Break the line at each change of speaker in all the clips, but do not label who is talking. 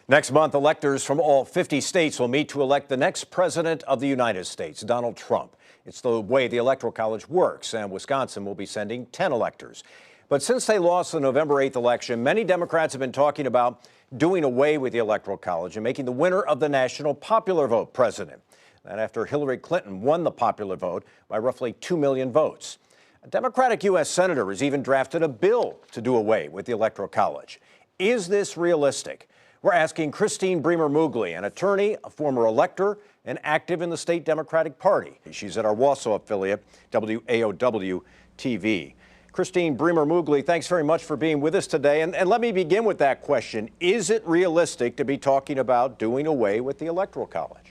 Next month, electors from all 50 states will meet to elect the next president of the United States, Donald Trump. It's the way the Electoral College works, and Wisconsin will be sending 10 electors. But since they lost the November 8th election, many Democrats have been talking about doing away with the Electoral College and making the winner of the national popular vote president. That after Hillary Clinton won the popular vote by roughly 2 million votes. A Democratic U.S. senator has even drafted a bill to do away with the Electoral College. Is this realistic? We're asking Christine Bremer Mougli, an attorney, a former elector, and active in the state Democratic Party. She's at our Wausau affiliate, WAOW TV. Christine Bremer Mougli, thanks very much for being with us today. And let me begin with that question. Is it realistic to be talking about doing away with the Electoral College?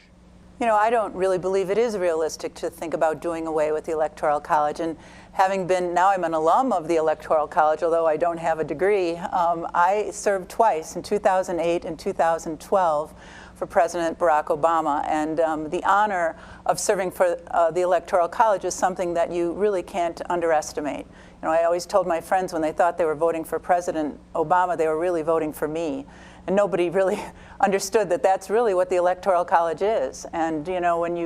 You know, I don't really believe it is realistic to think about doing away with the Electoral College. And having been, now I'm an alum of the Electoral College, although I don't have a degree, I served twice, in 2008 and 2012, for President Barack Obama. And the honor of serving for the Electoral College is something that you really can't underestimate. You know, I always told my friends when they thought they were voting for President Obama, they were really voting for me. And nobody really understood that that's really what the Electoral College is. And you know, when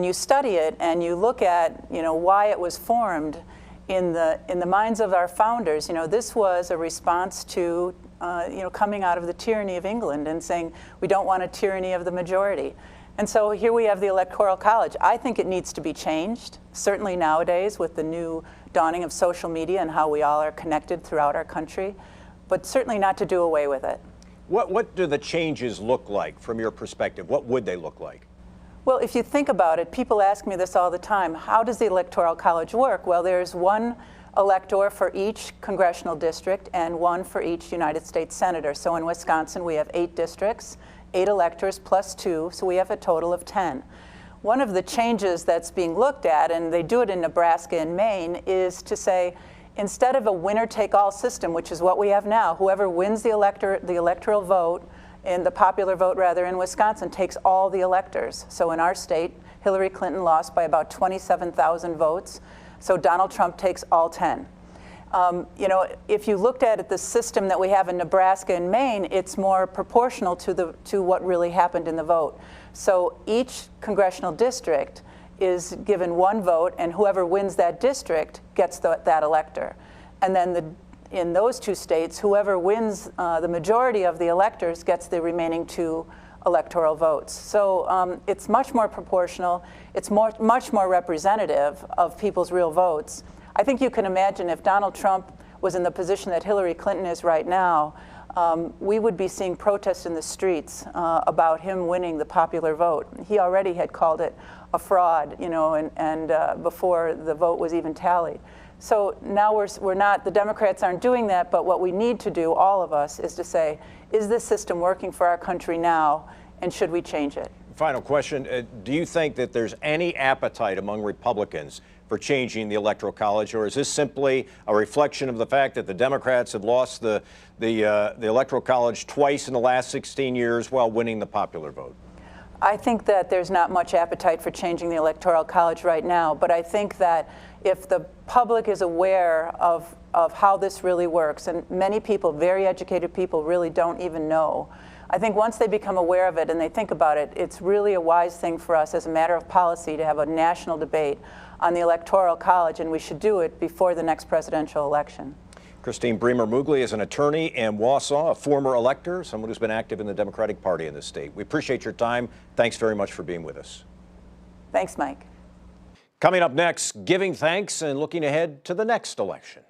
you study it and you look at why it was formed in the minds of our founders, this was a response to coming out of the tyranny of England and saying we don't want a tyranny of the majority. And so here we have the Electoral College. I think it needs to be changed, certainly nowadays with the new dawning of social media and how we all are connected throughout our country, but certainly not to do away with it.
What do the changes look like from your perspective? What would they look like?
Well, if you think about it, people ask me this all the time. How does the Electoral College work? Well, there's one elector for each congressional district and one for each United States senator. So in Wisconsin, we have 8 districts, 8 electors plus 2, so we have a total of 10. One of the changes that's being looked at, and they do it in Nebraska and Maine, is to say, instead of a winner-take-all system, which is what we have now, whoever wins the electoral vote, and the popular vote rather, in Wisconsin, takes all the electors. So in our state, Hillary Clinton lost by about 27,000 votes, so Donald Trump takes all 10. If you looked at it, the system that we have in Nebraska and Maine, it's more proportional to what really happened in the vote. So each congressional district is given 1 vote, and whoever wins that district gets that elector. And then in those 2 states, whoever wins the majority of the electors gets the remaining 2 electoral votes. So it's much more proportional. It's much more representative of people's real votes. I think you can imagine if Donald Trump was in the position that Hillary Clinton is right now, we would be seeing protests in the streets about him winning the popular vote. He already had called it a fraud, and before the vote was even tallied. So now we're not, the Democrats aren't doing that, but what we need to do, all of us, is to say, is this system working for our country now, and should we change it?
Final question, do you think that there's any appetite among Republicans for changing the Electoral College, or is this simply a reflection of the fact that the Democrats have lost the Electoral College twice in the last 16 years while winning the popular vote?
I think that there's not much appetite for changing the Electoral College right now, but I think that if the public is aware of how this really works, and many people, very educated people, really don't even know, I think once they become aware of it and they think about it, it's really a wise thing for us as a matter of policy to have a national debate on the Electoral College, and we should do it before the next presidential election.
Christine Bremer Mougli is an attorney in Wausau, a former elector, someone who's been active in the Democratic Party in this state. We appreciate your time. Thanks very much for being with us.
Thanks, Mike.
Coming up next, giving thanks and looking ahead to the next election.